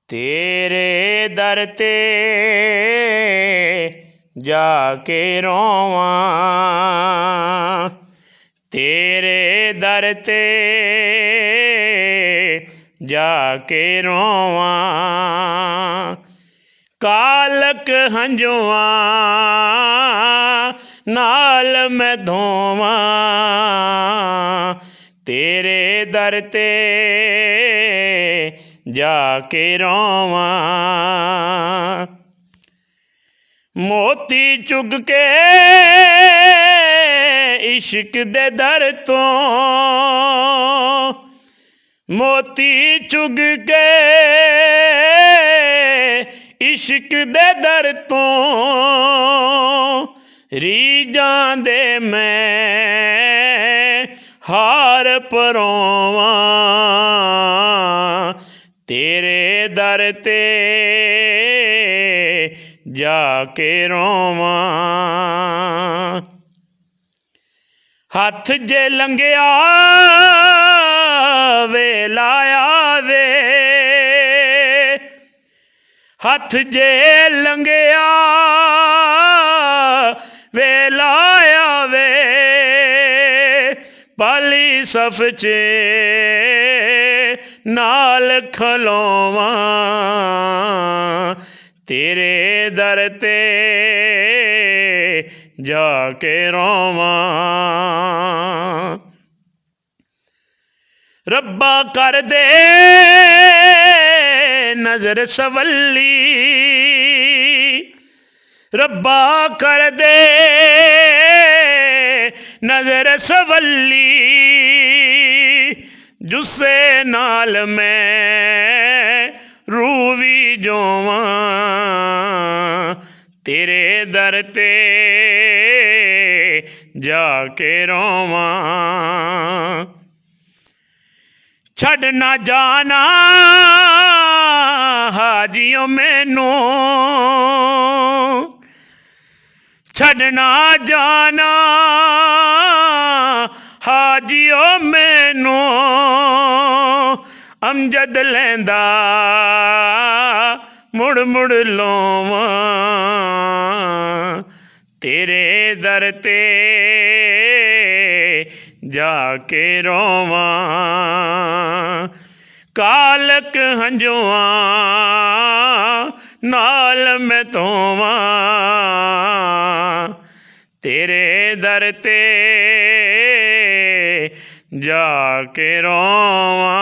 तेरे दर ते जाके रोवां, तेरे दर ते जाके रोवां, कालक हंजुआ नाल मैं धोवां, तेरे दर ते जाके रोवां। मोती चुग के इश्क दे दर तो, मोती चुग के इश्क दे दर तो, रीजां दे मैं हार परोवां, तेरे दर ते जाके रोवां। हथ जे लंघिया वे लाया वे, हथ जे लंघिया वे लाया वे, पाली सफ च नाल खलोवां, तेरे दर ते जाके रोवां। रब्बा कर दे नजर सवली, रब्बा कर दे नजर सवली, जुस्से नाल मैं रूवी जोवां, तेरे दर ते जाके रोवां। छड़ ना जाना हाजियों मैनू, छड़ ना जाना हाजियों मैनू, अमजद लैंदा मुड़ मुड़ लोवां, तेरे दर ते जाके रोवां। कालक हंजुआ नाल मैं धोवां, तेरे दर ते जाके रोवां।